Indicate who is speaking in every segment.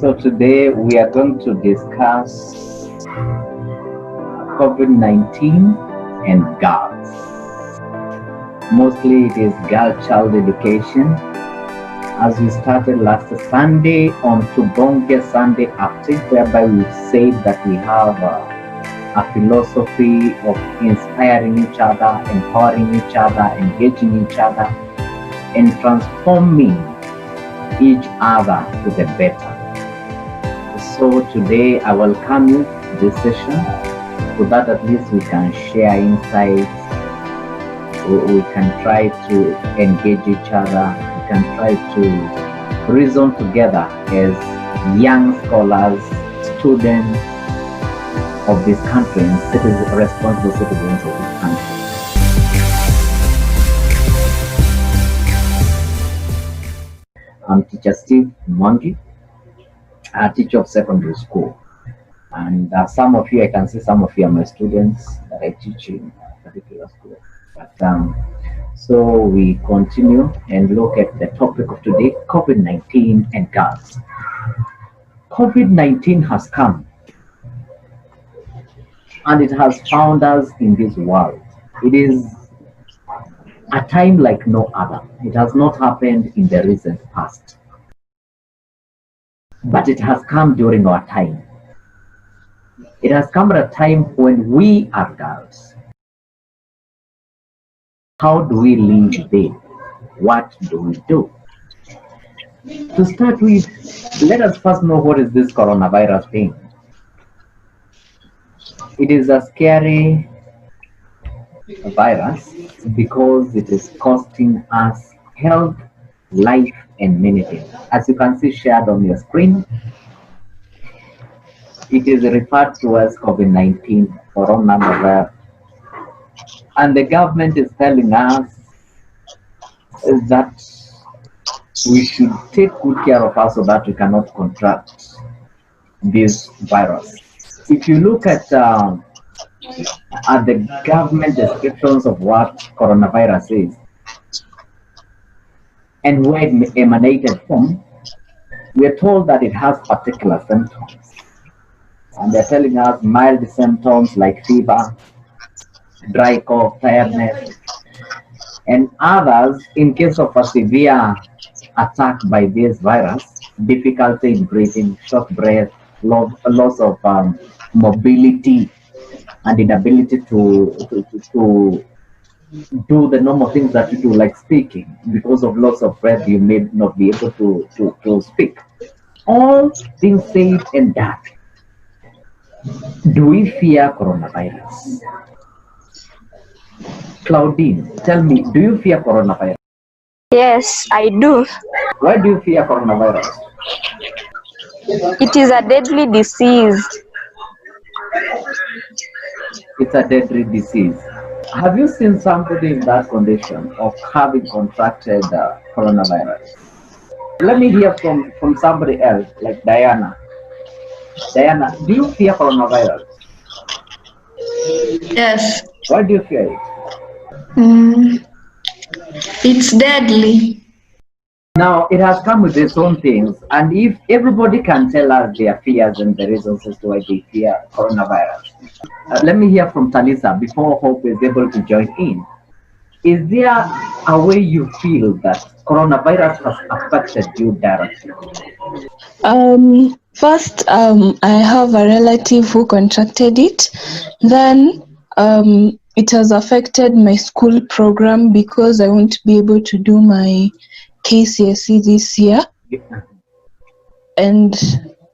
Speaker 1: So today we are going to discuss COVID-19 and girls. Mostly it is girl child education. As we started last Sunday on Tubonge Sunday AFTEY, whereby we said that we have a philosophy of inspiring each other, empowering each other, engaging each other, and transforming each other to the better. So today I welcome you to this session so that at least we can share insights, we can try to engage each other, we can try to reason together as young scholars, students of this country and responsible citizens of this country. I'm Teacher Steve Mwangi, a teacher of secondary school. And some of you, I can see some of you are my students that I teach in a particular school. But, so we continue and look at the topic of today, COVID-19 and girls. COVID-19 has come and it has found us in this world. It is a time like no other. It has not happened in the recent past, but it has come during our time. It has come at a time when we are girls. How do we live then? What do we do? To start with, let us first know what is this coronavirus thing. It is a scary virus because it is costing us health, life, and many things. As you can see shared on your screen, it is referred to as COVID-19, coronavirus. And the government is telling us that we should take good care of us so that we cannot contract this virus. If you look at the government descriptions of what coronavirus is and where it emanated from, we are told that it has particular symptoms. And they're telling us mild symptoms like fever, dry cough, tiredness, and others in case of a severe attack by this virus, difficulty in breathing, short breath, loss of mobility, and inability to do the normal things that you do, like speaking. Because of loss of breath, you may not be able to speak. All things said and done. Do we fear coronavirus? Claudine, tell me, do you fear coronavirus?
Speaker 2: Yes, I do.
Speaker 1: Why do you fear coronavirus?
Speaker 2: It is a deadly disease.
Speaker 1: It's a deadly disease. Have you seen somebody in that condition of having contracted coronavirus? Let me hear from somebody else, like Diana. Diana, do you fear coronavirus?
Speaker 3: Yes.
Speaker 1: Why do you fear it?
Speaker 3: It's deadly.
Speaker 1: Now, it has come with its own things, and if everybody can tell us their fears and the reasons as to why they fear coronavirus. Let me hear from Talisa before Hope is able to join in. Is there a way you feel that coronavirus has affected you directly?
Speaker 3: First, I have a relative who contracted it. Then, it has affected my school program because I won't be able to do my KCSE this year. And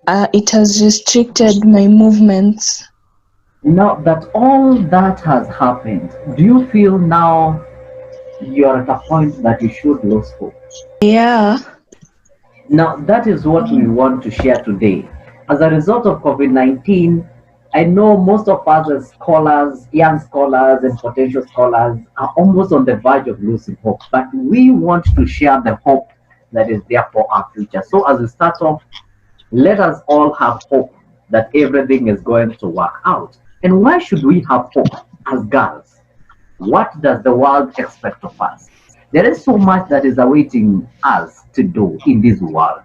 Speaker 3: it has restricted my movements.
Speaker 1: Now that all that has happened, do you feel now you're at a point that you should lose hope?
Speaker 3: Yeah.
Speaker 1: Now that is what we want to share today. As a result of COVID-19, I know most of us as scholars, young scholars and potential scholars are almost on the verge of losing hope, but we want to share the hope that is there for our future. So as we start off, let us all have hope that everything is going to work out. And why should we have hope as girls? What does the world expect of us? There is so much that is awaiting us to do in this world.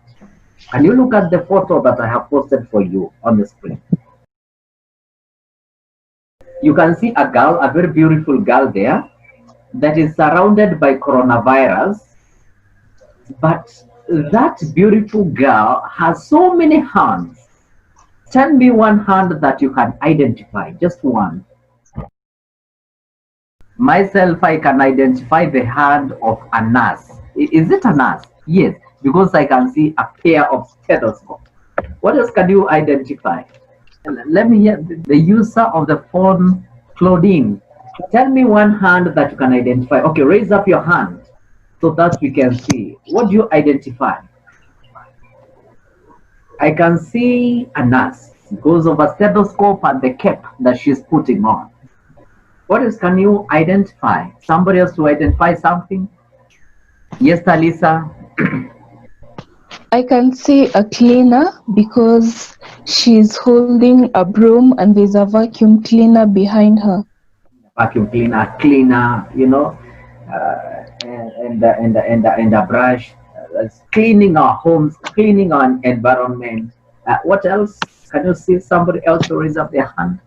Speaker 1: Can you look at the photo that I have posted for you on the screen? You can see a girl, a very beautiful girl there, that is surrounded by coronavirus, but that beautiful girl has so many hands. Tell me one hand that you can identify, just one. Myself, I can identify the hand of a nurse. Is it a nurse? Yes, because I can see a pair of stethoscopes. What else can you identify? Let me hear the user of the phone, Claudine. Tell me one hand that you can identify. Okay, raise up your hand so that we can see. What do you identify? I can see a nurse because of a stethoscope and the cap that she's putting on. What else can you identify? Somebody else to identify something? Yes, Talisa.
Speaker 3: I can see a cleaner because she's holding a broom and there's a vacuum cleaner behind her.
Speaker 1: Vacuum cleaner, and a brush, cleaning our homes, cleaning our environment. What else? Can you see somebody else to raise up their hand?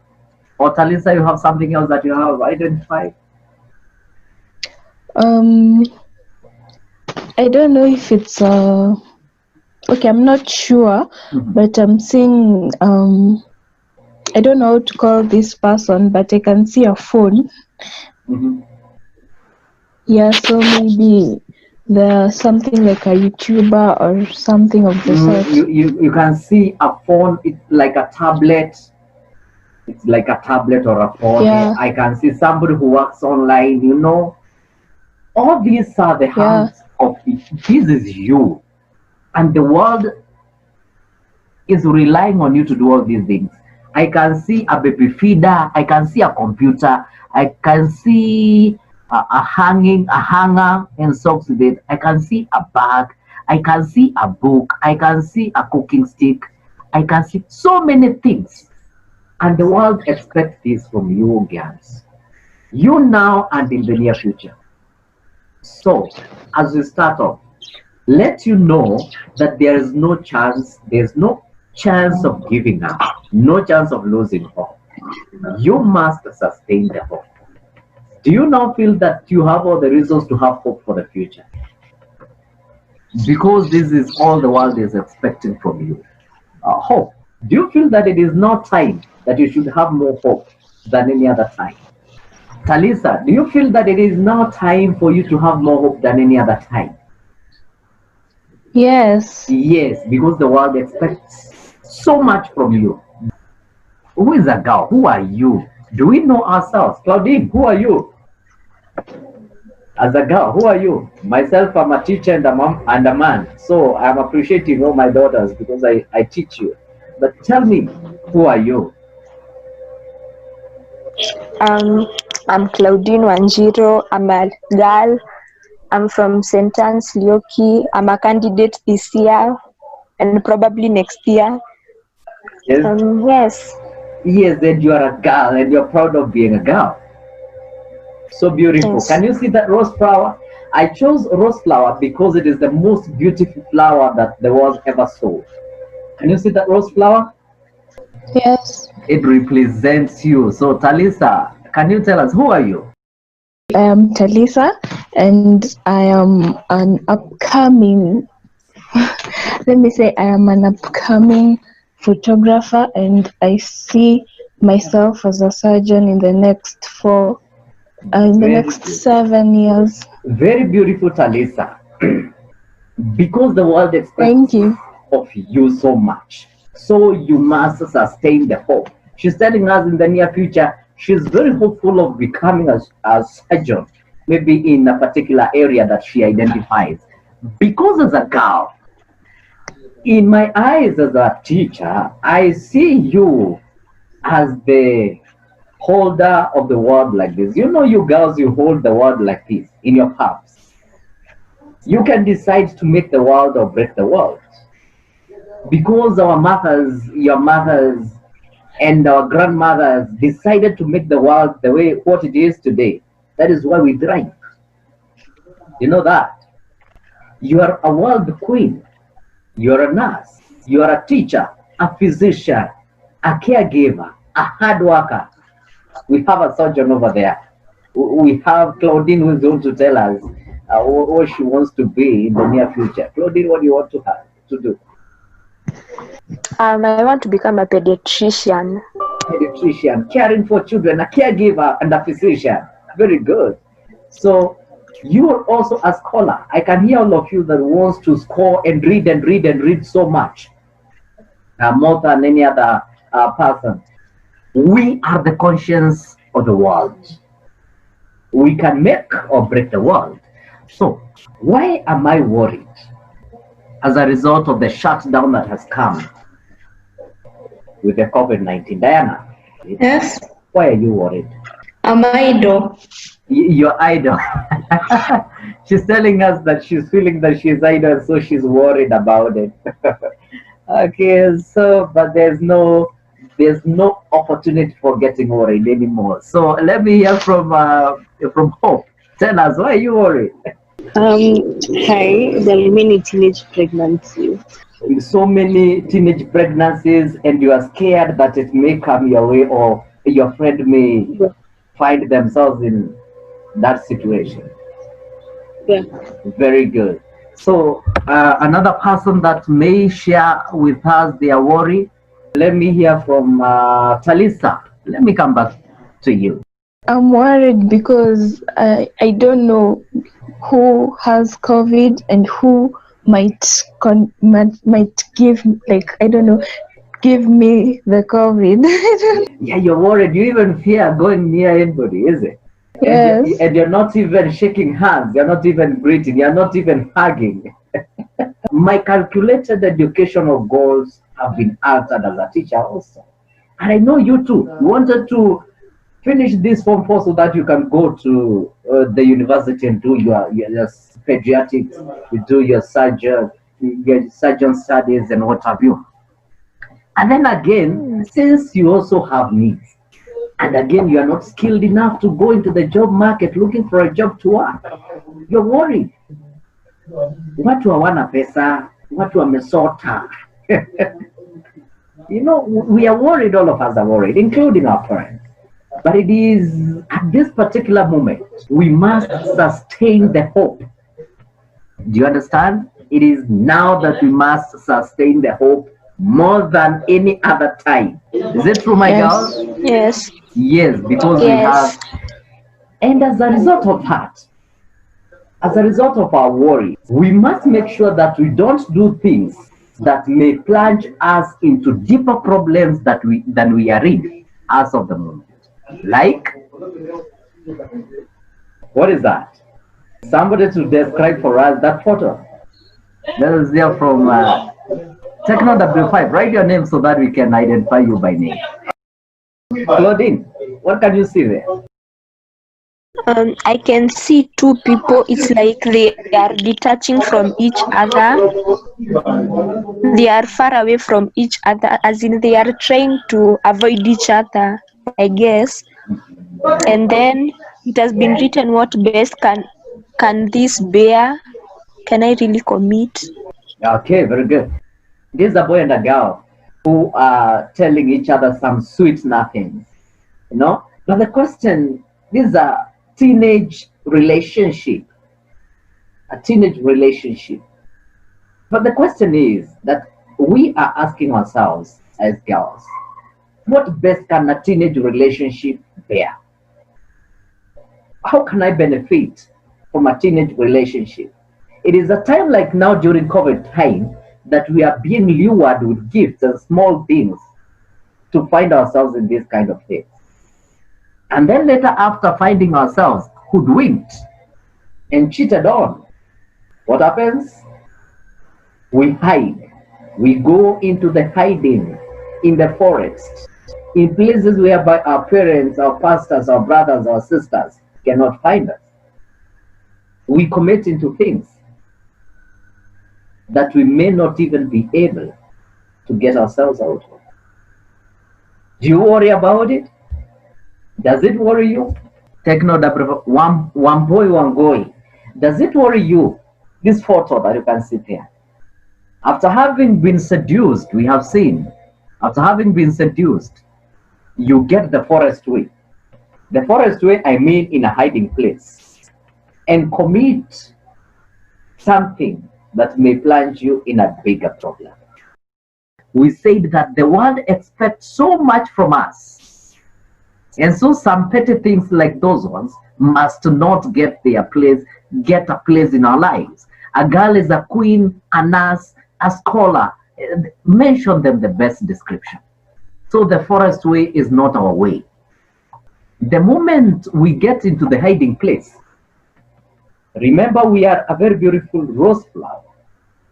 Speaker 1: Or Talisa, you have something else that you have identified?
Speaker 3: Um, I don't know if it's okay, I'm not sure, but I'm seeing I don't know how to call this person, but I can see a phone. Yeah, so maybe there's something like a YouTuber or something of the sort.
Speaker 1: You can see a phone. It's like a tablet. It's like a tablet or a phone.
Speaker 3: Yeah.
Speaker 1: I can see somebody who works online. All these are the hands of it. This is you, and the world is relying on you to do all these things. I can see a baby feeder. I can see a computer. I can see a hanger and socks with it. I can see a bag. I can see a book. I can see a cooking stick. I can see so many things. And the world expects this from you girls. You now and in the near future. So, as we start off, let you know that there's no chance of giving up, no chance of losing hope. You must sustain the hope. Do you now feel that you have all the reasons to have hope for the future? Because this is all the world is expecting from you. Hope. Do you feel that it is now time that you should have more hope than any other time? Talisa, do you feel that it is now time for you to have more hope than any other time?
Speaker 3: Yes.
Speaker 1: Yes, because the world expects so much from you. Who is a girl? Who are you? Do we know ourselves? Claudine, who are you? As a girl, who are you? Myself, I'm a teacher and a mom and a man. So I'm appreciating all my daughters because I teach you. But tell me, who are you?
Speaker 2: I'm Claudine Wanjiro. I'm a girl. I'm from St. Anne's, Lyoki. I'm a candidate this year and probably next year.
Speaker 1: Yes.
Speaker 2: Yes.
Speaker 1: Yes, and you are a girl and you're proud of being a girl. So beautiful.
Speaker 2: Yes.
Speaker 1: Can you see that rose flower? I chose rose flower because it is the most beautiful flower that the world ever saw. Can you see that rose flower?
Speaker 3: Yes.
Speaker 1: It represents you. So Talisa, can you tell us who are you?
Speaker 3: I am Talisa and I am an upcoming let me say I am an upcoming photographer and I see myself as a surgeon in the next next 7 years.
Speaker 1: Very beautiful, Talisa. Because the world expects of you so much. So you must sustain the hope. She's telling us in the near future, she's very hopeful of becoming a surgeon, maybe in a particular area that she identifies. Because as a girl, in my eyes as a teacher, I see you as the holder of the world like this. You girls, you hold the world like this in your palms. You can decide to make the world or break the world. Because our mothers, your mothers, and our grandmothers decided to make the world the way what it is today. That is why we thrive. You know that. You are a world queen. You're a nurse, you're a teacher, a physician, a caregiver, a hard worker. We have a surgeon over there. We have Claudine who's going to tell us what she wants to be in the near future. Claudine, what do you want to do?
Speaker 2: I want to become a pediatrician.
Speaker 1: Pediatrician, caring for children, a caregiver, and a physician. Very good. So you are also a scholar. I can hear all of you that wants to score and read and read and read so much, more than any other person. We are the conscience of the world. We can make or break the world. So why am I worried as a result of the shutdown that has come with the COVID-19? Diana,
Speaker 3: Yes,
Speaker 1: why are you worried?
Speaker 3: I'm idle.
Speaker 1: Your idol. She's telling us that she's feeling that she's idle, so she's worried about it. Okay, so but there's no opportunity for getting worried anymore. So let me hear from Hope. Tell us, why are you worried?
Speaker 4: Hi, there are many teenage pregnancies.
Speaker 1: So many teenage pregnancies, and you are scared that it may come your way, or your friend may
Speaker 4: Yeah,
Speaker 1: find themselves in that situation.
Speaker 4: yeah.
Speaker 1: Very good. So another person that may share with us their worry. Let me hear from Talisa. Let me come back to you.
Speaker 3: I'm worried because I don't know who has COVID and who might give, like, I don't know, give me the COVID.
Speaker 1: Yeah, you're worried. You even fear going near anybody, is it? And,
Speaker 3: Yes.
Speaker 1: and you're not even shaking hands. You're not even greeting. You're not even hugging. My calculated educational goals have been altered as a teacher also. And I know you too. You wanted to finish this form 4 so that you can go to the university and do your pediatrics, you do your surgeon studies and what have you. And then again, since you also have needs, and again you are not skilled enough to go into the job market looking for a job to work, you're worried. Watu hawana pesa, watu wamesota. We are worried, all of us are worried, including our parents. But it is at this particular moment, we must sustain the hope. Do you understand? It is now that we must sustain the hope more than any other time. Is it true, my
Speaker 3: Yes.
Speaker 1: girl?
Speaker 2: Yes.
Speaker 1: Yes, because we have,
Speaker 2: Yes.
Speaker 1: and as a result of that, as a result of our worry, we must make sure that we don't do things that may plunge us into deeper problems than we are in as of the moment. Like, what is that? Somebody to describe for us that photo. That is there from Techno W5. Write your name so that we can identify you by name. Claudine, what can you see there?
Speaker 2: I can see two people. It's like they are detaching from each other. They are far away from each other, as in they are trying to avoid each other, I guess. And then it has been written, what best can this bear? Can I really commit?
Speaker 1: Okay, very good. This is a boy and a girl who are telling each other some sweet nothings, you know. But the question, this is a teenage relationship. But the question is that we are asking ourselves as girls, what best can a teenage relationship bear? How can I benefit from a teenage relationship? It is a time like now during COVID time that we are being lured with gifts and small things to find ourselves in this kind of things. And then later, after finding ourselves hoodwinked and cheated on, what happens? We hide. We go into the hiding in the forest, in places whereby our parents, our pastors, our brothers, our sisters cannot find us. We commit into things that we may not even be able to get ourselves out of. Do you worry about it? Does it worry you? Techno one boy, one boy. Does it worry you? This photo that you can see there. After having been seduced, we have seen, after having been seduced, you get the forest way. The forest way, I mean in a hiding place, and commit something that may plunge you in a bigger problem. We said that the world expects so much from us. And so some petty things like those ones must not get a place in our lives. A girl is a queen, a nurse, a scholar. Mention them the best description. So the forest way is not our way. The moment we get into the hiding place, remember we are a very beautiful rose flower.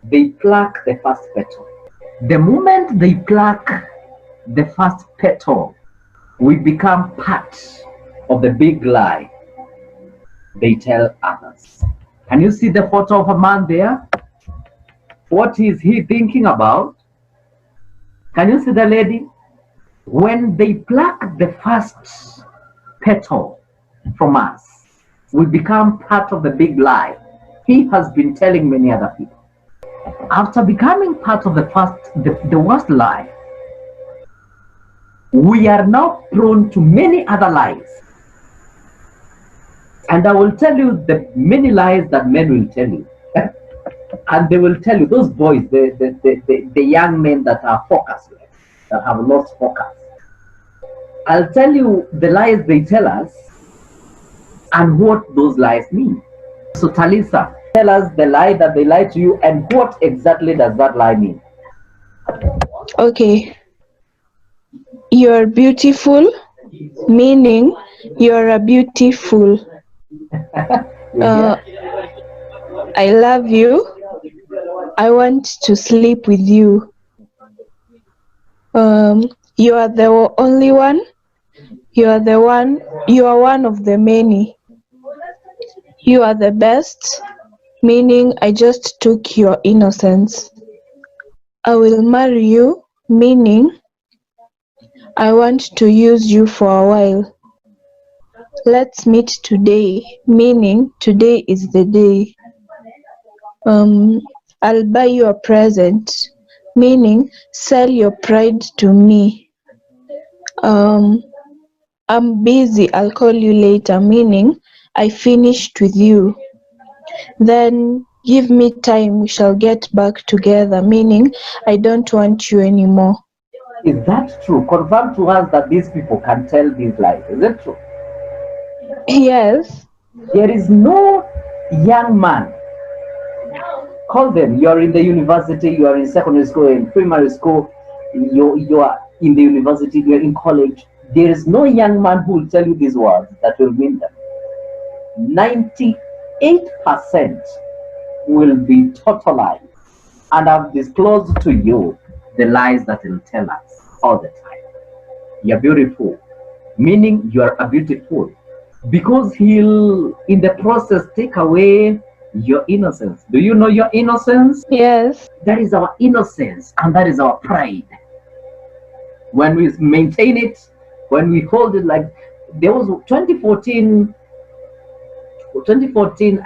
Speaker 1: They pluck the first petal. The moment they pluck the first petal, we become part of the big lie they tell others. Can you see the photo of a man there? What is he thinking about? Can you see the lady? When they pluck the first petal from us, we become part of the big lie he has been telling many other people. After becoming part of the worst lie, we are now prone to many other lies. And I will tell you the many lies that men will tell you. And they will tell you, those boys, the young men that are focused, that have lost focus. I'll tell you the lies they tell us and what those lies mean. So Talisa, tell us the lie that they lie to you and what exactly does that lie mean?
Speaker 3: Okay. You're beautiful, meaning you're a beautiful. I love you. I want to sleep with you. You are the only one. You are the one. You are one of the many. You are the best, meaning I just took your innocence. I will marry you, meaning I want to use you for a while. Let's meet today, meaning today is the day. I'll buy you a present, meaning sell your pride to me. I'm busy, I'll call you later, meaning I finished with you. Then give me time, we shall get back together, meaning I don't want you anymore.
Speaker 1: Is that true? Confirm to us that these people can tell these lies. Is it true?
Speaker 3: Yes.
Speaker 1: There is no young man. Call them. You are in the university, you are in secondary school, in primary school, you are in the university, you are in college. There is no young man who will tell you these words that will mean them. 98% will be total lies. And I've disclosed to you the lies that will tell us all the time. You're beautiful, meaning you are a beautiful. Because he'll, in the process, take away your innocence. Do you know your innocence?
Speaker 3: Yes.
Speaker 1: That is our innocence and that is our pride. When we maintain it, when we hold it, like there was 2014,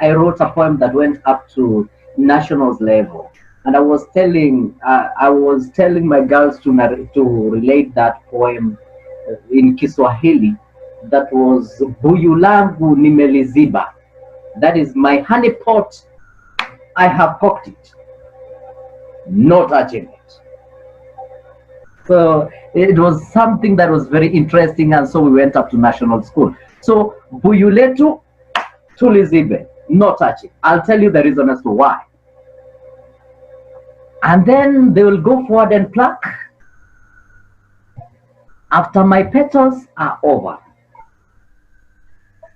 Speaker 1: I wrote a poem that went up to nationals level, and I was telling my girls to relate that poem in Kiswahili. That was buyu langu nimeliziba. That is my honey pot, I have cocked it, not touching it. So it was something that was very interesting, and so we went up to national school. So buyu letu tulizibe, not touching. I'll tell you the reason as to why. And then they will go forward and pluck. After my petals are over,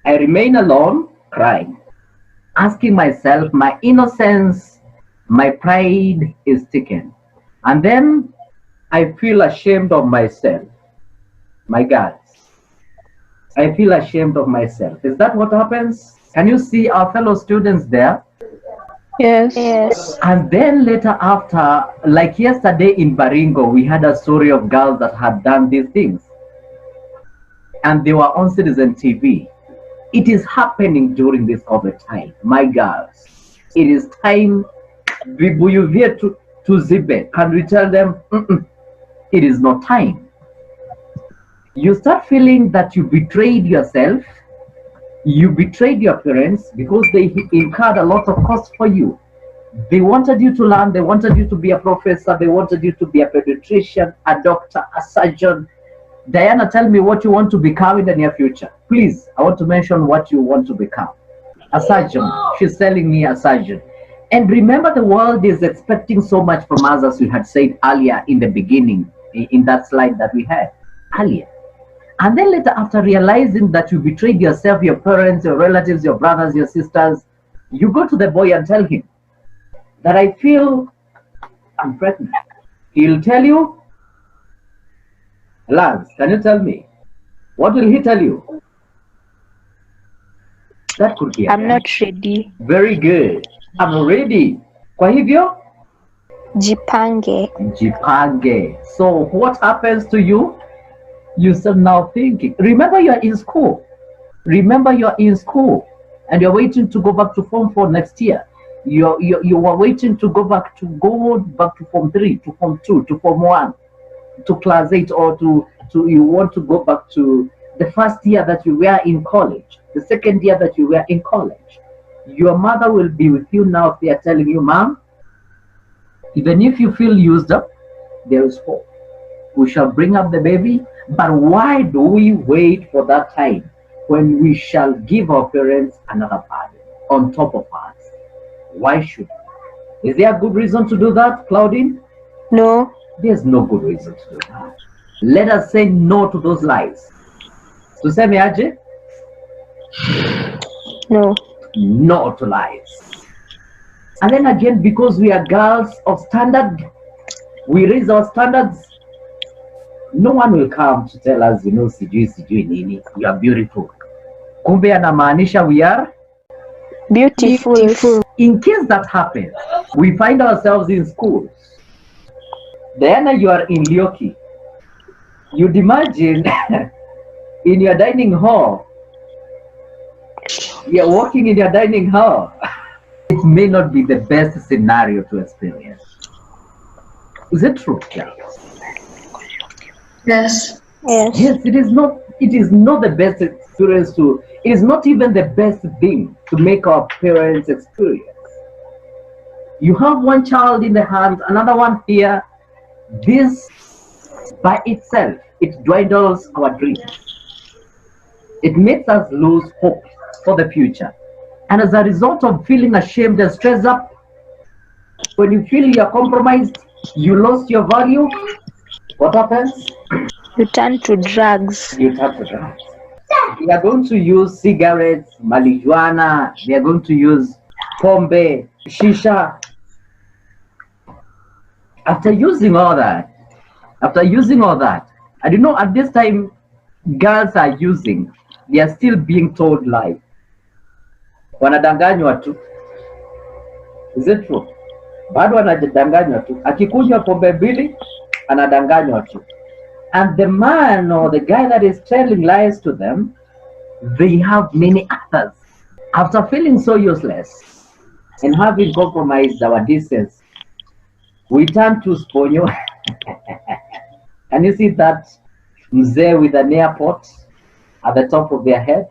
Speaker 1: I remain alone, crying, asking myself, my innocence, my pride is taken. And then I feel ashamed of myself. My God, I feel ashamed of myself. Is that what happens? Can you see our fellow students there?
Speaker 3: Yes.
Speaker 2: Yes.
Speaker 1: And then later after, like yesterday in Baringo, we had a story of girls that had done these things. And they were on Citizen TV. It is happening during this COVID time. My girls, it is time vibuyu vyetu to Zibe, can we tell them, it is not time? You start feeling that you betrayed yourself, you betrayed your parents because they incurred a lot of cost for you. They wanted you to learn, they wanted you to be a professor, they wanted you to be a pediatrician, a doctor, a surgeon. Diana, tell me what you want to become in the near future. Please, I want to mention what you want to become. A surgeon. She's telling me a surgeon. And remember, the world is expecting so much from us, as we had said earlier in the beginning, in that slide that we had earlier. And then later, after realizing that you betrayed yourself, your parents, your relatives, your brothers, your sisters, you go to the boy and tell him that I feel I'm pregnant. He'll tell you, Lance, can you tell me? What will he tell you? That could be
Speaker 2: I'm not ready.
Speaker 1: Very good. I'm ready. Kwa hivyo?
Speaker 2: Jipange.
Speaker 1: Jipange. So what happens to you? You start now thinking. Remember, you're in school. Remember, you're in school. And you're waiting to go back to Form 4 next year. You are waiting to go back to Form 3, to Form 2, to Form 1, to Class 8, or to you want to go back to the first year that you were in college, the second year that you were in college. Your mother will be with you now if they are telling you, Mom, even if you feel used up, there is hope. We shall bring up the baby. But why do we wait for that time when we shall give our parents another burden on top of us? Why should we? Is there a good reason to do that, Claudine?
Speaker 2: No.
Speaker 1: There's no good reason to do that. Let us say no to those lies. Tuseme aje?
Speaker 2: No.
Speaker 1: No to lies. And then again, because we are girls of standard, we raise our standards. No one will come to tell us, sijui nini, you are beautiful. Kumbe anamaanisha we are
Speaker 2: beautiful.
Speaker 1: In case that happens, we find ourselves in schools. Diana, you are in Lyoki. You'd imagine in your dining hall, you're walking in your dining hall. It may not be the best scenario to experience. Is it true? Yeah.
Speaker 3: Yes.
Speaker 1: Yes, it is not the best experience it is not even the best thing to make our parents experience. You have one child in the hand, another one here. This by itself, it dwindles our dreams. It makes us lose hope for the future. And as a result of feeling ashamed and stressed up, when you feel you're compromised, you lost your value, what happens?
Speaker 2: You turn to drugs.
Speaker 1: You turn to drugs. They are going to use cigarettes, marijuana, they are going to use pombe, shisha. After using all that, I don't know, at this time, girls are using, they are still being told lies. Wanadanganywa tu. Is it true? Bado wanadanganywa tu. Akikunywa pombe mbili, anadanganywa tu. And the man or the guy that is telling lies to them, they have many others. After feeling so useless and having compromised our distance, we turn to Sponyo. Can you see that mzee with an airport at the top of their head?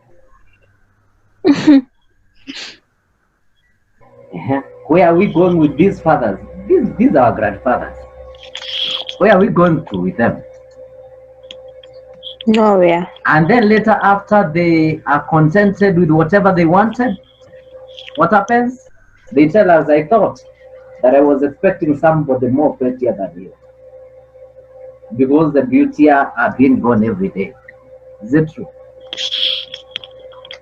Speaker 1: Where are we going with these fathers? These are our grandfathers. Where are we going to with them?
Speaker 2: Nowhere.
Speaker 1: And then later, after they are contented with whatever they wanted, what happens? They tell us, I thought that I was expecting somebody more prettier than you. Because the beauty are being born every day. Is it true?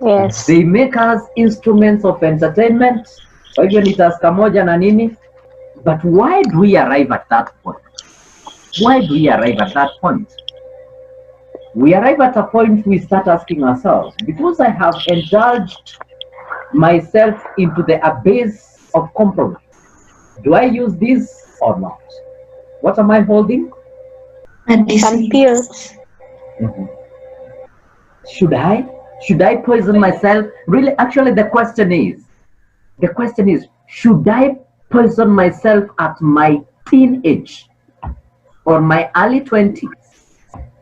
Speaker 2: Yes.
Speaker 1: They make us instruments of entertainment. Kwa hivyo ni taska moja na nini? But why do we arrive at that point? Why do we arrive at that point? We arrive at a point we start asking ourselves, because I have indulged myself into the abyss of compromise, do I use this or not? What am I holding?
Speaker 2: Some pills.
Speaker 1: Should I poison myself? Really, actually, the question is, should I poison myself at my teenage or my early 20s,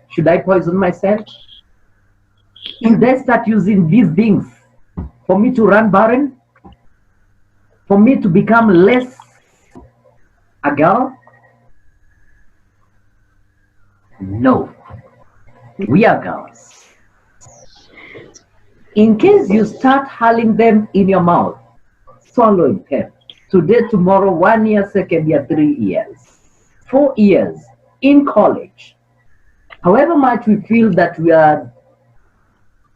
Speaker 1: should I poison myself? Should I start using these things for me to run barren? For me to become less a girl? No, we are girls. In case you start hurling them in your mouth, swallowing them, today, tomorrow, 1 year, 2nd year, 3 years, 4 years in college, however much we feel that we are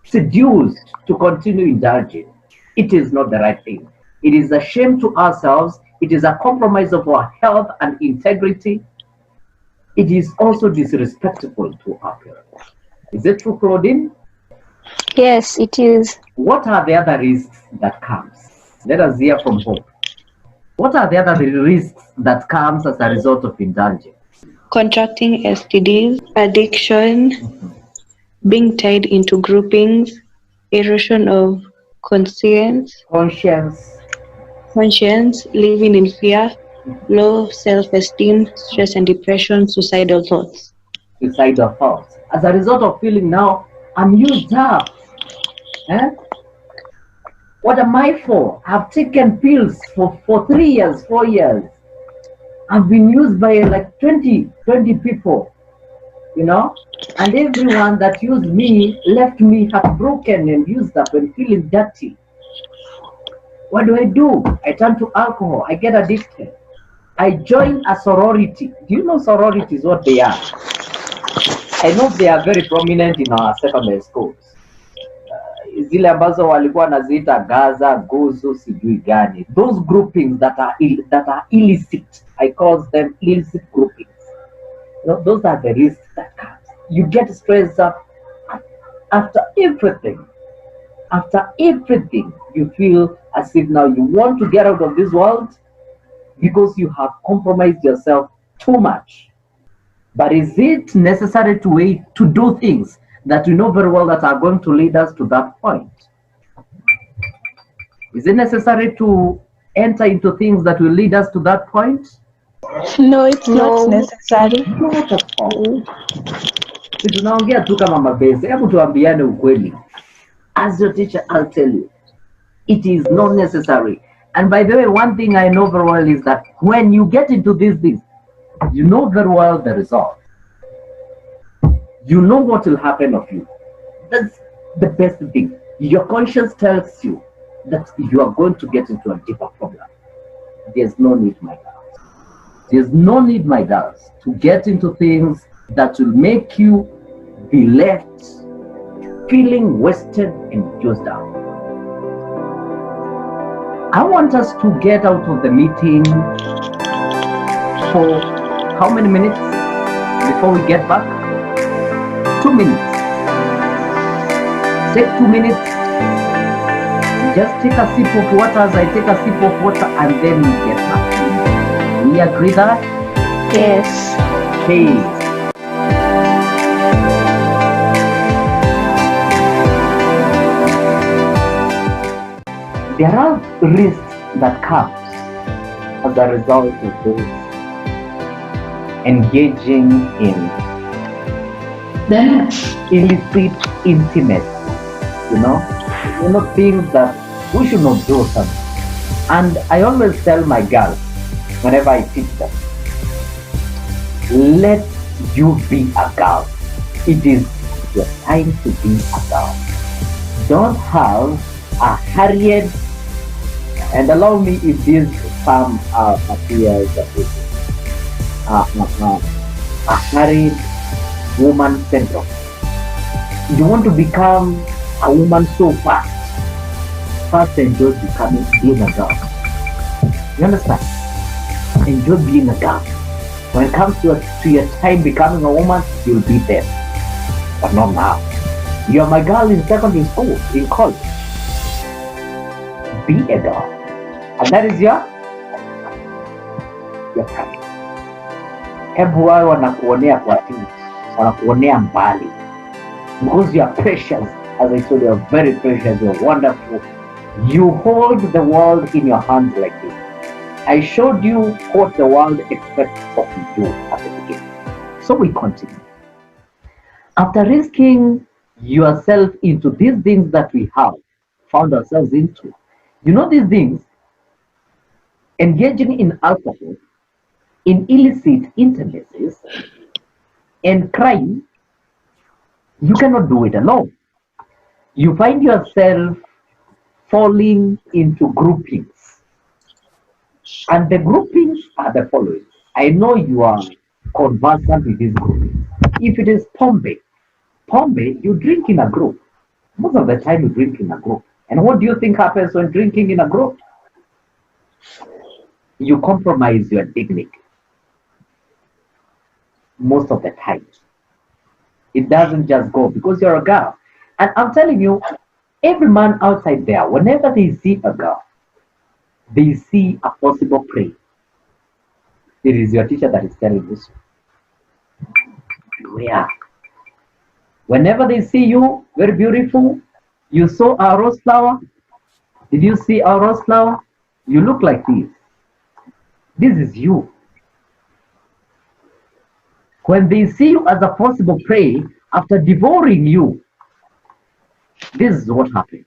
Speaker 1: seduced to continue indulging, it is not the right thing. It is a shame to ourselves. It is a compromise of our health and integrity. It is also disrespectful to our parents. Is it true, Claudine?
Speaker 2: Yes, it is.
Speaker 1: What are the other risks that comes? Let us hear from Hope. What are the other risks that comes as a result of indulging?
Speaker 4: Contracting STDs, addiction, being tied into groupings, erosion of conscience,
Speaker 1: Conscience,
Speaker 4: living in fear, low self-esteem, stress and depression, suicidal thoughts.
Speaker 1: suicidal thoughts. As a result of feeling now, I'm used up. Eh? What am I for? I've taken pills for 3 years, 4 years. I've been used by like 20 people, you know? And everyone that used me left me heartbroken and used up and feeling dirty. What do? I turn to alcohol. I get addicted. I join a sorority. Do you know sororities, what they are? I know they are very prominent in our secondary schools. Zile ambazo walikuwa wanaziita Gaza, Gozo, sijui gani. Those groupings that are illicit. I call them illicit groupings. You know, those are the risks that come. You get stressed up after everything. After everything, you feel as if now you want to get out of this world because you have compromised yourself too much. But is it necessary to do things that we know very well that are going to lead us to that point? Is it necessary to enter into things that will lead us to that point?
Speaker 3: No, it's not
Speaker 2: No.
Speaker 3: necessary.
Speaker 1: Not at all. Si tunaongea tu kama mabese. Hebu tuambiane ukweli. As your teacher, I'll tell you, it is not necessary. And by the way, one thing I know very well is that when you get into these things, you know very well the result. You know what will happen of you. That's the best thing. Your conscience tells you that you are going to get into a deeper problem. There's no need, my girls. There's no need, my girls, to get into things that will make you be left feeling wasted and used up. I want us to get out of the meeting for how many minutes before we get back? 2 minutes. Take 2 minutes. Just take a sip of water as I take a sip of water and then we get back. We agree that?
Speaker 2: Yes.
Speaker 1: Okay. There are risks that come as a result of this engaging in then illicit intimacy, you know things that we should not do something. And I always tell my girls whenever I teach them, let you be a girl. It is your time to be a girl. Don't have a hurried, and allow me if this term appears a hurried woman syndrome. You want to become a woman so fast. First enjoy being a girl. You understand? Enjoy being a girl. When it comes to your time becoming a woman, you'll be there. But not now. You're my girl in secondary school, in college. Be a girl. And that is your time. Hebu wao wanakuonea kwa chini, wanakuonea mbali. Because you are precious, as I told you, you're very precious, you're wonderful. You hold the world in your hands like this. I showed you what the world expects of you at the beginning. So we continue. After risking yourself into these things that we have found ourselves into, you know these things, engaging in alcohol, in illicit intimacies, and crime, you cannot do it alone. You find yourself falling into groupings. And the groupings are the following. I know you are conversant with these groupings. If it is Pombe, you drink in a group. Most of the time you drink in a group. And what do you think happens when drinking in a group? You compromise your dignity. Most of the time. It doesn't just go because you're a girl. And I'm telling you, every man outside there, whenever they see a girl, they see a possible prey. It is your teacher that is telling you so. Beware. Whenever they see you, very beautiful, you saw a rose flower. Did you see a rose flower? You look like this. This is you. When they see you as a possible prey, after devouring you, this is what happens.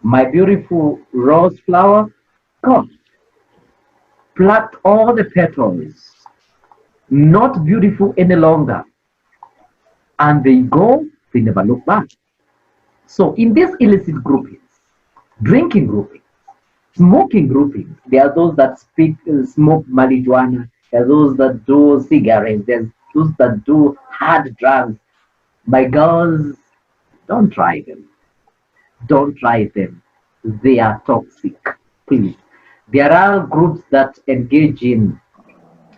Speaker 1: My beautiful rose flower, come, plucked all the petals, not beautiful any longer. And they go, they never look back. So in these illicit groupings, drinking groupings, smoking groupings, there are those that smoke marijuana, there are those that do cigarettes, there's those that do hard drugs. My girls, don't try them. Don't try them. They are toxic. Please. There are groups that engage in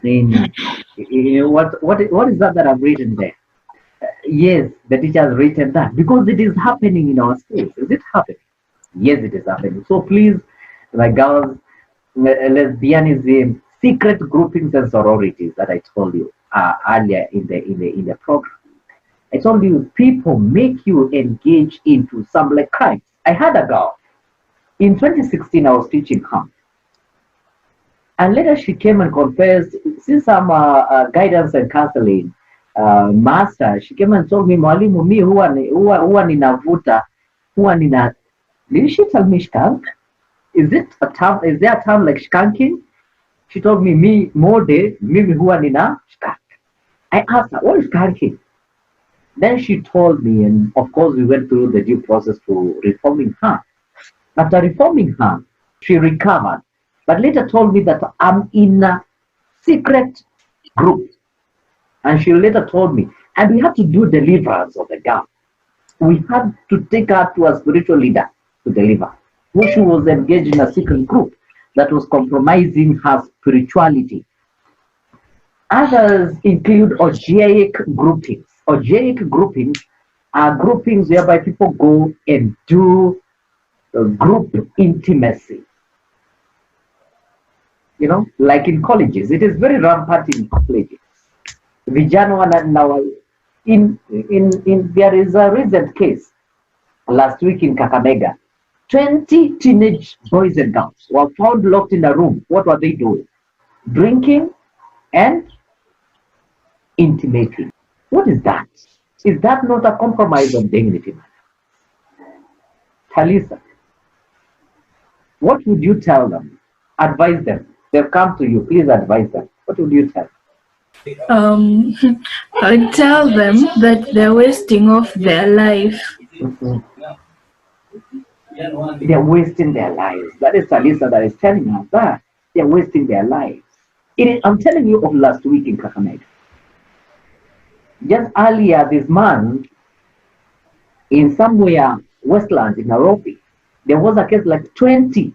Speaker 1: what is that I've written there? Yes, the teacher has written that because it is happening in our schools. Is it happening? Yes, it is happening. So please, my girls, lesbianism, secret groupings and sororities that I told you earlier in the program. I told you people make you engage into some like crimes. I had a girl in 2016. I was teaching her, and later she came and confessed. Since I'm a guidance and counseling master, she came and told me, mwalimu, mi huwa ninavuta, huwa nina. Did she tell me skank? Is it a term? Is there a term like skanking? She told me, mi mode, mimi huwa nina skank. I asked her, what is skanking? Then she told me, and of course we went through the due process to reforming her. After reforming her, she recovered, but later told me that I'm in a secret group. And she later told me, and we had to do deliverance of the girl. We had to take her to a spiritual leader to deliver, who she was engaged in a secret group that was compromising her spirituality. Others include orgiac groupings. Orgiac groupings are groupings whereby people go and do group intimacy. You know, like in colleges, it is very rampant in colleges. Vijana now in there is a recent case last week in Kakamega. 20 teenage boys and girls were found locked in a room. What were they doing? Drinking and intimating. What is that? Is that not a compromise of dignity? Talisa, what would you tell them? Advise them. They've come to you. Please advise them. What would you tell?
Speaker 3: Um, I tell them that they're wasting off their life.
Speaker 1: They're wasting their lives. That is Talisa that is telling us that they're wasting their lives. I'm telling you of last week in Kakamega. Just earlier this month, in somewhere Westlands in Nairobi, there was a case like 20,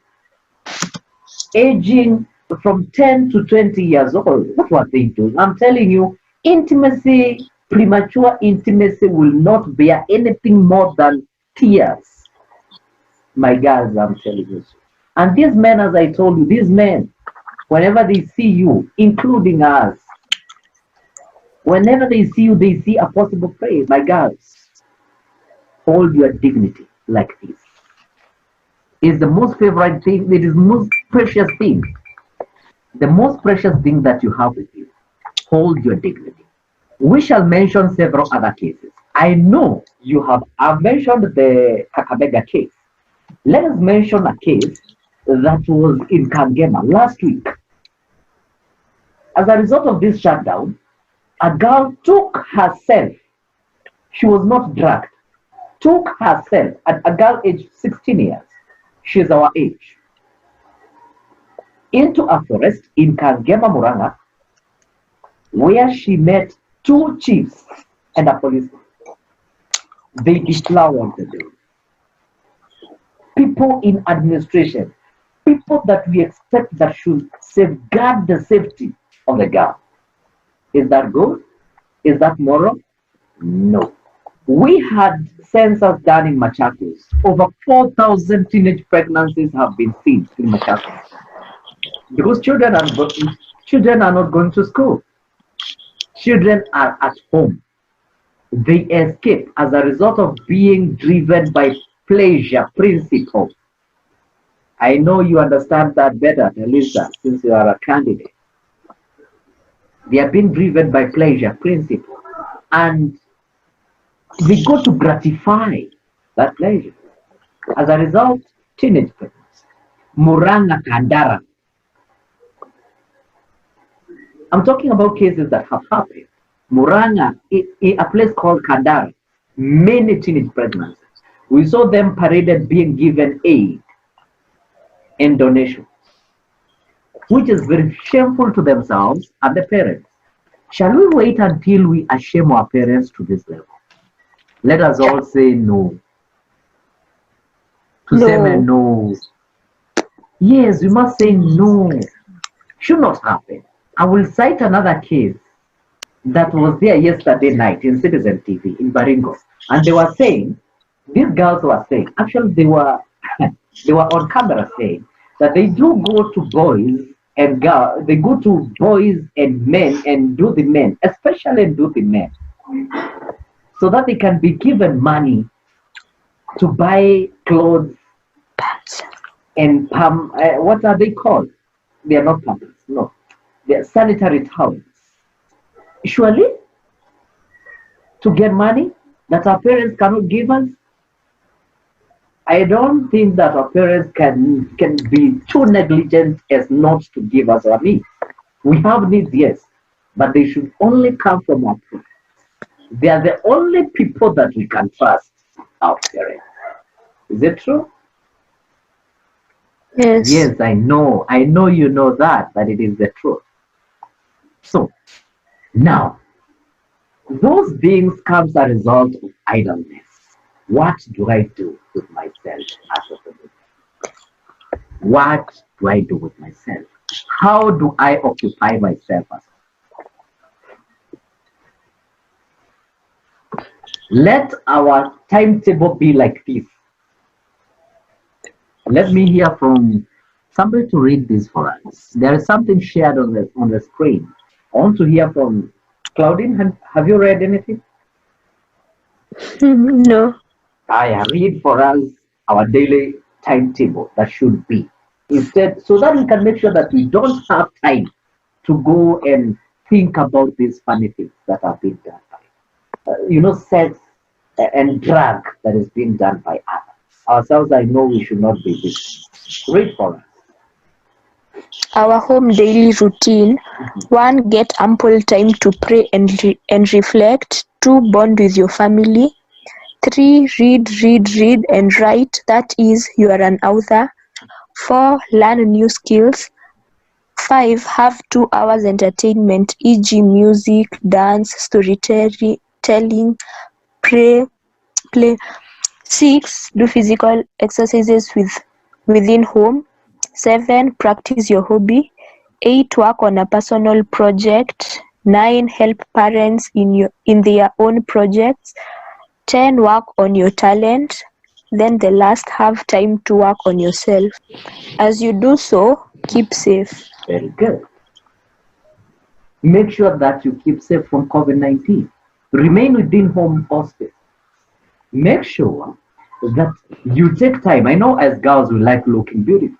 Speaker 1: aging from 10 to 20 years old. What were they doing? I'm telling you, intimacy, premature intimacy will not bear anything more than tears. My girls, I'm telling you. And these men, as I told you, these men, whenever they see you, including us, whenever they see you, they see a possible prey. My girls, hold your dignity like this. is the most favorite thing, it is most precious thing. The most precious thing that you have with you. Hold your dignity. We shall mention several other cases. I know you have I've mentioned the Kakabega case. Let us mention a case that was in Kangema last week. As a result of this shutdown, a girl took herself, she was not drugged, took herself, a girl aged 16 years, she's our age, into a forest in Kangema, Muranga, where she met two chiefs and a policeman. They deflowered the day. People in administration, people that we expect that should safeguard the safety of the girl. Is that good? Is that moral? No. We had census done in Machakos. Over 4,000 teenage pregnancies have been seen in Machakos because children are not going to school. Children are at home. They escape as a result of being driven by pleasure principle. I know you understand that better, Elisa, since you are a candidate. They are being driven by pleasure principle. And they go to gratify that pleasure. As a result, teenage pregnancy. Muranga Kandara. I'm talking about cases that have happened. Muranga, a place called Kandara, many teenage pregnancies. We saw them paraded being given aid and donations, which is very shameful to themselves and the parents. Shall we wait until we ashame our parents to this level? Let us all say no. To say no. Yes, we must say no. Should not happen. I will cite another case that was there yesterday night in Citizen TV in Baringo. And they were saying, these girls were saying, actually they were they were on camera saying that they do go to boys and girls, they go to boys and men and do the men, especially do the men, so that they can be given money to buy clothes and what are they called? They are not pampers, no. They are sanitary towels. Surely, to get money that our parents cannot give us. I don't think that our parents can be too negligent as not to give us our needs. We have needs, yes, but they should only come from our parents. They are the only people that we can trust, our parents. Is it true?
Speaker 2: Yes.
Speaker 1: Yes, I know you know that, but it is the truth. So, now, those things comes a result of idleness. What do I do with myself as a person? What do I do with myself? How do I occupy myself as a person? Let our timetable be like this. Let me hear from somebody to read this for us. There is something shared on the screen. I want to hear from Claudine. Have you read anything?
Speaker 2: No.
Speaker 1: I read for us our daily timetable that should be. Instead, so that we can make sure that we don't have time to go and think about these funny things that are being done by, sex and drug that is being done by others. Ourselves, I know we should not be this. Read for us.
Speaker 2: Our home daily routine: 1. Get ample time to pray and reflect. 2. Bond with your family. 3. Read and write, that is, you are an author. 4. Learn new skills. 5. Have 2 hours entertainment, e.g. music, dance, storytelling, play. 6. Do physical exercises within home. 7. Practice your hobby. 8. Work on a personal project. 9. Help parents in their own projects. 10. Work on your talent. Then the last, have time to work on yourself. As you do so, keep safe.
Speaker 1: Very good. Make sure that you keep safe from COVID-19. Remain within home hospice. Make sure that you take time. I know as girls we like looking beautiful.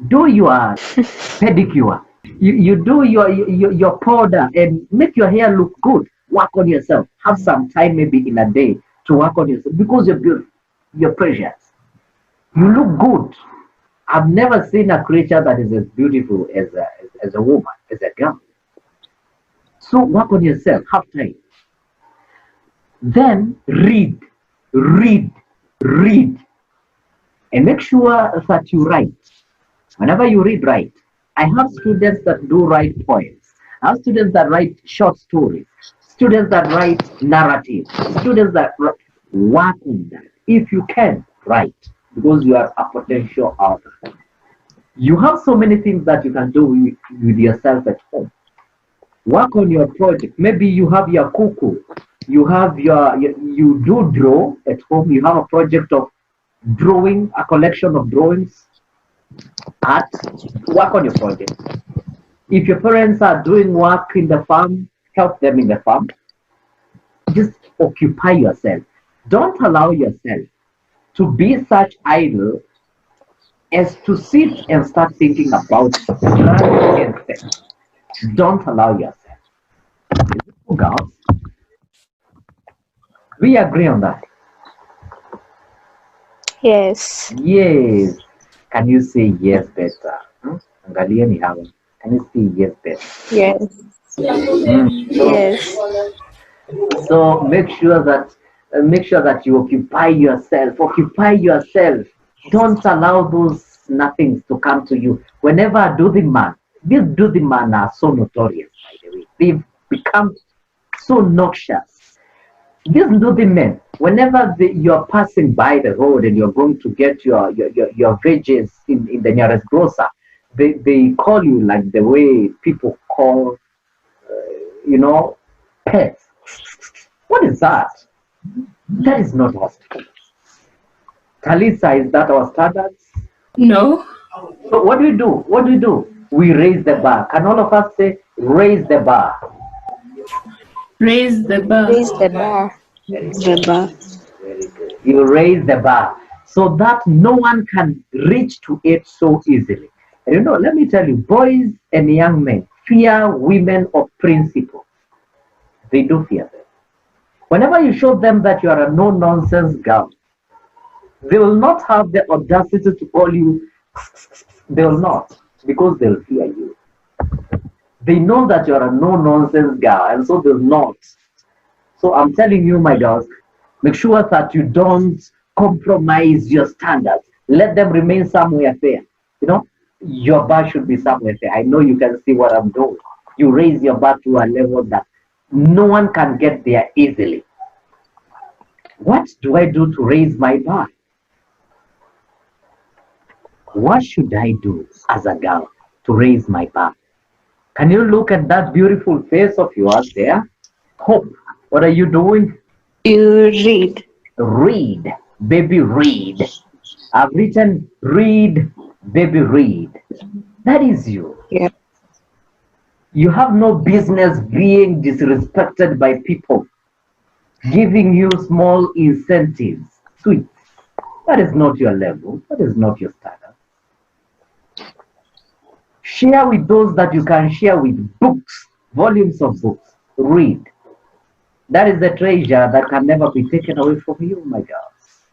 Speaker 1: Do your pedicure. You do your powder and make your hair look good. Work on yourself. Have some time maybe in a day to work on yourself because you're beautiful. You're precious. You look good. I've never seen a creature that is as beautiful as a woman, as a girl. So work on yourself. Have time. Then read, read, read, and make sure that you write. Whenever you read, write. I have students that do write poems. I have students that write short stories. Students that write narratives. Students that work on that. If you can, write because you are a potential author. You have so many things that you can do with yourself at home. Work on your project. Maybe you have your cuckoo. You do draw at home. You have a project of drawing, a collection of drawings, art. Work on your project. If your parents are doing work in the farm, help them in the farm. Just occupy yourself. Don't allow yourself to be such idle as to sit and start thinking about drugs and sex. Don't allow yourself. Girls, we agree on that.
Speaker 2: Yes.
Speaker 1: Yes. Can you say yes better? Angalia ni hawa. Can you say yes better?
Speaker 2: Yes. Yes.
Speaker 1: So make sure that you occupy yourself. Occupy yourself. Don't allow those nothings to come to you. Whenever do the man, these do the man are so notorious, by the way. They've become so noxious. These do the men, whenever you're passing by the road and you're going to get your veggies in the nearest grocer, they call you like the way people call, you know, pets. What is that? That is not our standard. Talisa, is that our standards?
Speaker 3: No.
Speaker 1: So what do we do? What do we do? We raise the bar. Can all of us say, raise the bar?
Speaker 3: Raise the bar.
Speaker 2: Raise the bar.
Speaker 4: The bar.
Speaker 1: Very good. You raise the bar so that no one can reach to it so easily. And you know, let me tell you, boys and young men fear women of principle. They do fear them. Whenever you show them that you are a no-nonsense girl, they will not have the audacity to call you. They will not, because they'll fear you. They know that you are a no-nonsense girl, and so they'll not. So I'm telling you, my girls, make sure that you don't compromise your standards. Let them remain somewhere fair. You know, your bar should be somewhere fair. I know you can see what I'm doing. You raise your bar to a level that no one can get there easily. What do I do to raise my bar? What should I do as a girl to raise my bar? Can you look at that beautiful face of yours there? Hope, what are you doing?
Speaker 4: You read.
Speaker 1: Read, baby, read. I've written read, baby, read. That is you.
Speaker 4: Yeah.
Speaker 1: You have no business being disrespected by people, giving you small incentives. Sweet. That is not your level. That is not your standard. Share with those that you can share with. Books, volumes of books. Read. That is a treasure that can never be taken away from you, my girls.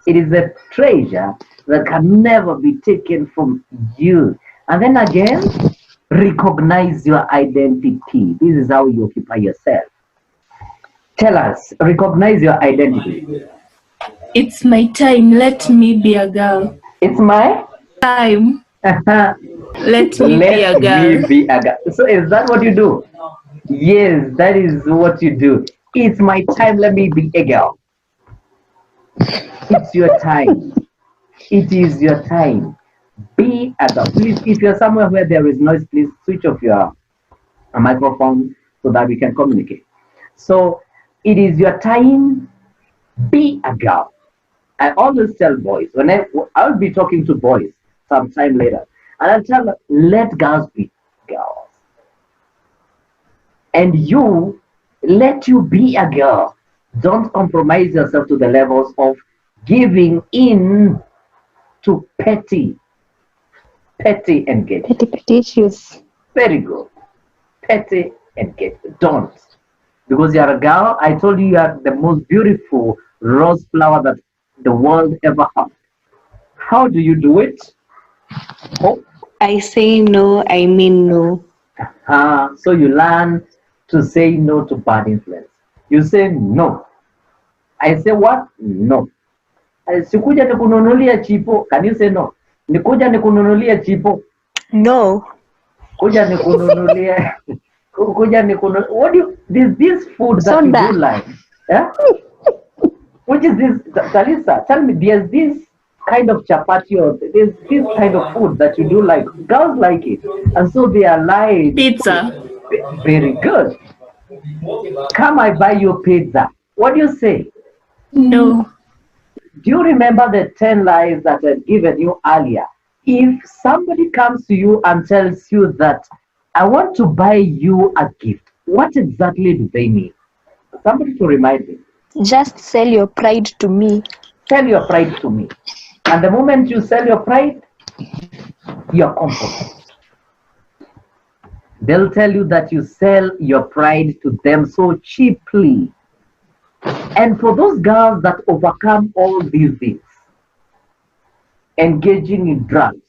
Speaker 1: It is a treasure that can never be taken from you. And then again, recognize your identity. This is how you occupy yourself. Tell us, recognize your identity.
Speaker 3: It's my time. Let me be a girl.
Speaker 1: It's my
Speaker 3: Time. Let me be a
Speaker 1: let me
Speaker 3: girl.
Speaker 1: be a girl. So is that what you do? Yes, that is what you do. It's my time, let me be a girl. It's your time. It is your time. Be a girl. Please, if you're somewhere where there is noise, please switch off your microphone so that we can communicate. So it is your time. Be a girl. I always tell boys, I'll be talking to boys sometime later, and I'll tell them, let girls be girls. And you, let you be a girl. Don't compromise yourself to the levels of giving in to petty engagement.
Speaker 2: Petty issues.
Speaker 1: Very good. Petty engagement. Don't. Because you're a girl, I told you you are the most beautiful rose flower that the world ever had. How do you do it? Oh,
Speaker 4: I say no, I mean no.
Speaker 1: so you learn to say no to bad influence. You say no. I say what? No. Sikuja nikununulia chipo. Can you say no? Nikuja nikununulia chipo.
Speaker 2: No.
Speaker 1: Kuja nikununulia. Kuja nikununulia. What do you? This food that you
Speaker 2: Soda.
Speaker 1: do like. Yeah? Which is this? Talisa, tell me. There's this kind of chapati or there's this kind of food that you do like. Girls like it, and so they are like
Speaker 5: Pizza.
Speaker 1: very good. Come, I buy you pizza. What do you say?
Speaker 5: No.
Speaker 1: Do you remember the 10 lies that I've given you earlier? If somebody comes to you and tells you that I want to buy you a gift, what exactly do they mean? Somebody to remind me.
Speaker 2: Just sell your pride to me.
Speaker 1: Sell your pride to me. And the moment you sell your pride, you're compromised. They'll tell you that you sell your pride to them so cheaply. And for those girls that overcome all these things, engaging in drugs,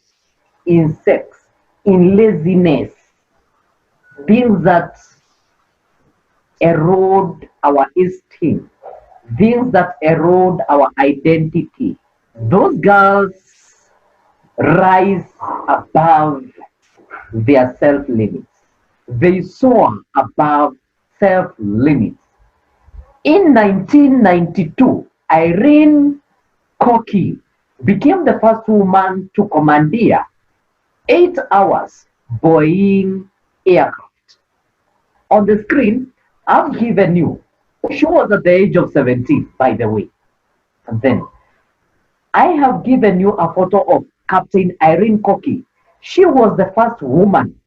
Speaker 1: in sex, in laziness, things that erode our esteem, things that erode our identity, those girls rise above their self limits. They soar above self limits. In 1992, Irene Koki became the first woman to commandeer 8 hours Boeing aircraft. On the screen, I've given you, she was at the age of 17, by the way. And then I have given you a photo of Captain Irene Koki. She was the first woman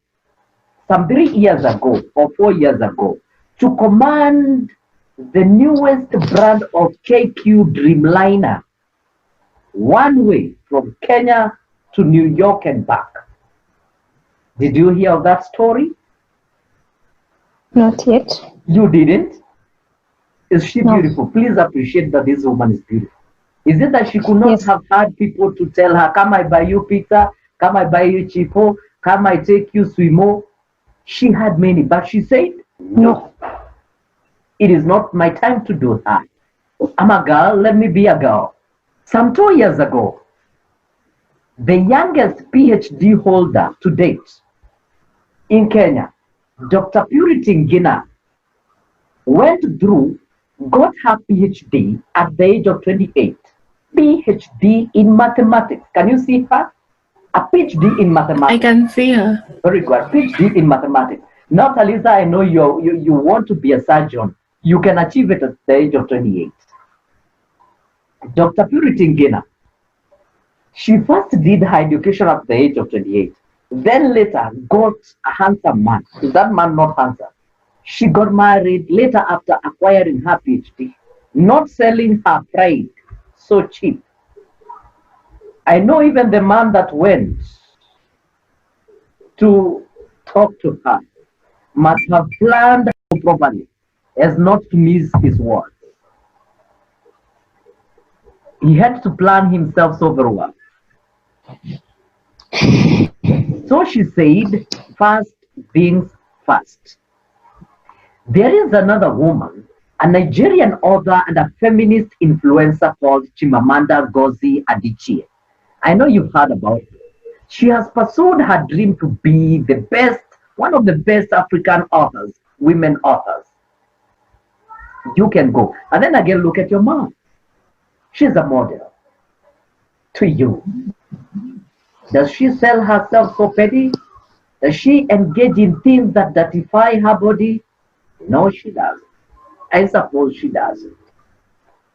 Speaker 1: some 3 years ago or 4 years ago to command the newest brand of KQ Dreamliner, one way from Kenya to New York and back. Did you hear of that story?
Speaker 2: Not yet.
Speaker 1: You didn't? Is she
Speaker 2: No.
Speaker 1: beautiful? Please appreciate that this woman is beautiful. Is it that she could not
Speaker 2: Yes.
Speaker 1: have had people to tell her, come I buy you pizza, come I buy you chipo, come I take you swimo? She had many, but she said, no. It is not my time to do that. I'm a girl, let me be a girl. Some 2 years ago, the youngest PhD holder to date in Kenya, Dr. Purity Ngina, went through, got her PhD at the age of 28. PhD in mathematics. Can you see her? A PhD in mathematics.
Speaker 5: I can see her.
Speaker 1: Very good. PhD in mathematics. Now, Talisa, I know you want to be a surgeon. You can achieve it at the age of 28. Dr. Purity Ngina, she first did her education at the age of 28. Then later got a handsome man. Is that man not handsome? She got married later after acquiring her PhD, not selling her pride so cheap. I know even the man that went to talk to her must have planned properly as not to miss his word. He had to plan himself so very well. So she said, first things first. There is another woman, a Nigerian author and a feminist influencer called Chimamanda Ngozi Adichie. I know you've heard about her. She has pursued her dream to be the best, one of the best African authors, women authors. You can go. And then again, look at your mom. She's a model to you. Does she sell herself so petty? Does she engage in things that dirtify her body? No, she doesn't. I suppose she doesn't.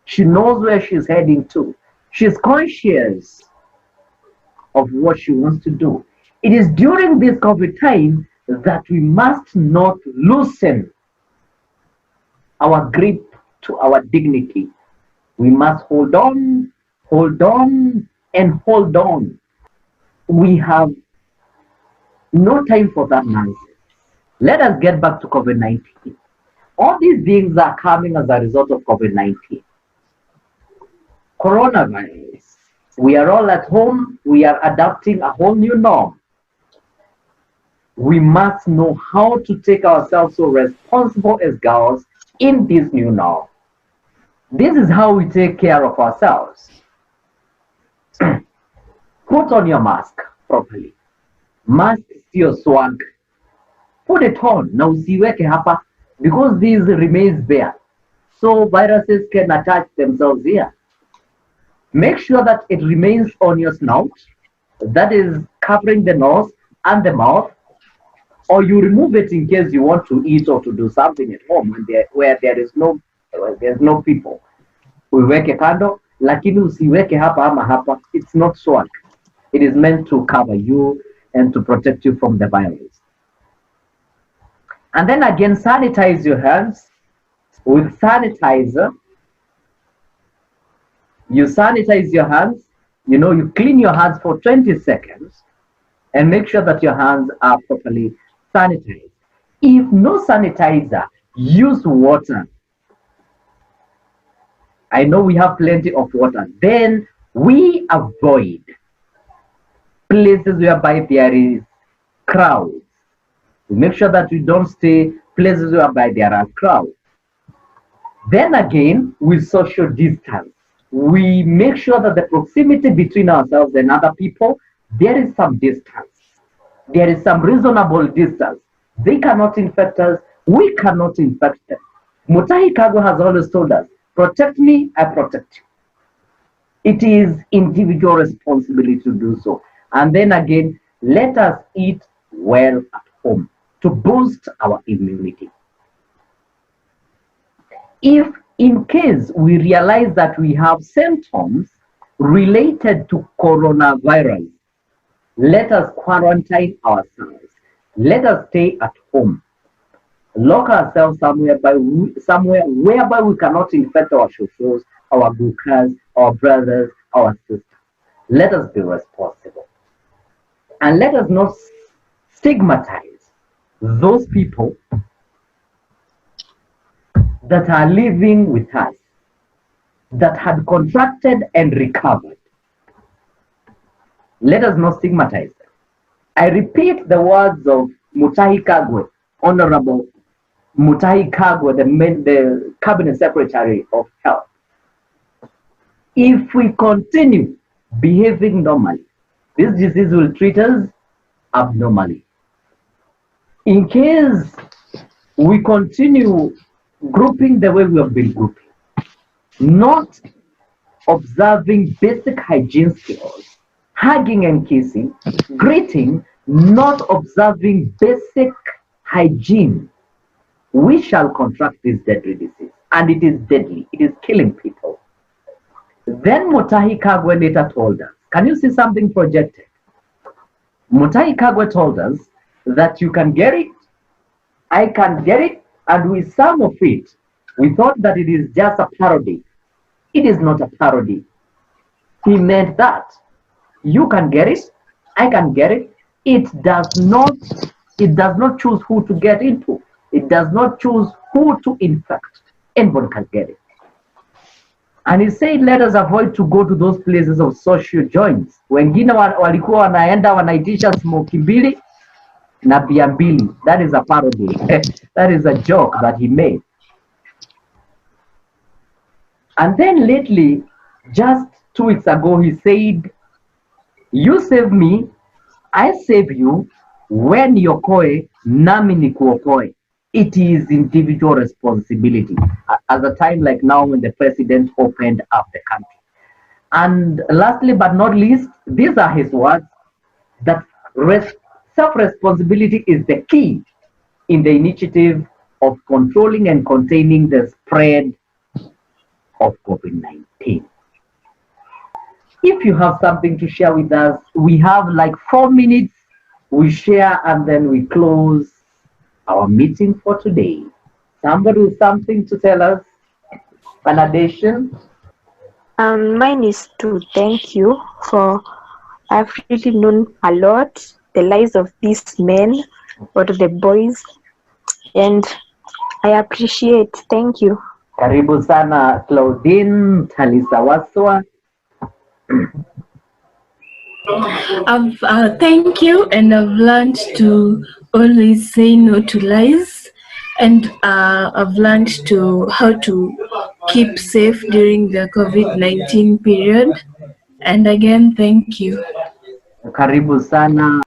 Speaker 1: She knows where she's heading to. She's conscious of what she wants to do. It is during this COVID time that we must not loosen our grip to our dignity. We must hold on hold on and hold on. We have no time for that nonsense. Let us get back to COVID-19. All these things are coming as a result of COVID-19. Coronavirus. We are all at home. We are adapting a whole new norm. We must know how to take ourselves so responsible as girls in this new norm. This is how we take care of ourselves. Put on your mask properly. Mask sio swag. Put it on na usiweke hapa because this remains there. So viruses can attach themselves here. Make sure that it remains on your snout, that is covering the nose and the mouth, or you remove it in case you want to eat or to do something at home where there's no people. Uiweke kando, lakini usiweke hapa ama hapa. It's not swag. It is meant to cover you and to protect you from the virus. And then again, sanitize your hands with sanitizer. You sanitize your hands, you clean your hands for 20 seconds and make sure that your hands are properly sanitized. If no sanitizer, use water. I know we have plenty of water. Then we avoid places whereby there is crowds. We make sure that we don't stay places whereby there are crowds. Then again, with social distance, we make sure that the proximity between ourselves and other people, there is some distance. There is some reasonable distance. They cannot infect us. We cannot infect them. Mutahi Kagwe has always told us, protect me, I protect you. It is individual responsibility to do so. And then again, let us eat well at home to boost our immunity. If in case we realize that we have symptoms related to coronavirus, let us quarantine ourselves. Let us stay at home. Lock ourselves somewhere whereby we cannot infect our shoshoos, our gukas, our brothers, our sisters. Let us be responsible. And let us not stigmatize those people that are living with us, that had contracted and recovered. Let us not stigmatize them. I repeat the words of Mutahi Kagwe, Honorable Mutahi Kagwe, the Cabinet Secretary of Health. If we continue behaving normally, this disease will treat us abnormally. In case we continue grouping the way we have been grouping, not observing basic hygiene skills, hugging and kissing, greeting, not observing basic hygiene, we shall contract this deadly disease. And it is deadly. It is killing people. Then Mutahi Kagwe later told us, can you see something projected? Mutahi Kagwe told us that you can get it, I can get it, and with some of it, we thought that it is just a parody. It is not a parody. He meant that you can get it, I can get it. It does not choose who to get into. It does not choose who to infect. Anyone can get it. And he said, let us avoid to go to those places of social joints. Wengine walikuwa wanaenda wanaitisha smoki mbili na bia mbili. That is a parody. That is a joke that he made. And then lately, just 2 weeks ago, he said, you save me, I save you, when yokoe, nami nikuokoe. It is individual responsibility at a time like now when the president opened up the country. And lastly but not least, these are his words, that self-responsibility is the key in the initiative of controlling and containing the spread of COVID-19. If you have something to share with us, we have like 4 minutes. We share and then we close our meeting for today. Somebody with something to tell us? An addition?
Speaker 2: Mine is to thank you for I've really known a lot the lives of these men or the boys, and I appreciate. Thank you.
Speaker 1: Karibu sana Claudine Talisa Waswa.
Speaker 5: Thank you, and I've learned to always say no to lies, and I've learned to how to keep safe during the COVID-19 period. And again, thank you.
Speaker 1: Karibu sana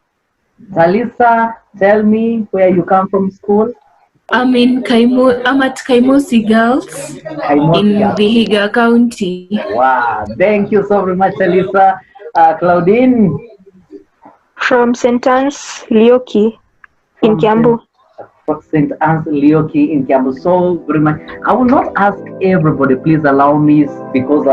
Speaker 1: Talisa. Tell me where you come from school.
Speaker 5: I'm at Kaimosi Girls in
Speaker 1: Kaimosia.
Speaker 5: Vihiga County.
Speaker 1: Wow, thank you so very much, Talisa. Claudine
Speaker 2: From St. Anne's, Lioki in
Speaker 1: from
Speaker 2: Kiambu.
Speaker 1: St. Anne's Leoki in Kiambu. So very much. I will not ask everybody, please allow me because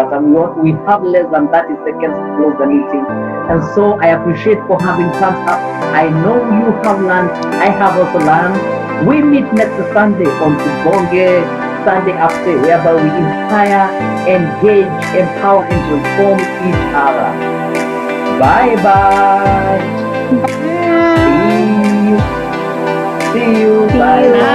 Speaker 1: we have less than 30 seconds to close the meeting. And so I appreciate for having come up. I know you have learned, I have also learned. We meet next Sunday on Tubonge Sunday After, whereby we inspire, engage, empower, and transform each other. Bye bye. See you. See you. Bye.
Speaker 2: Bye.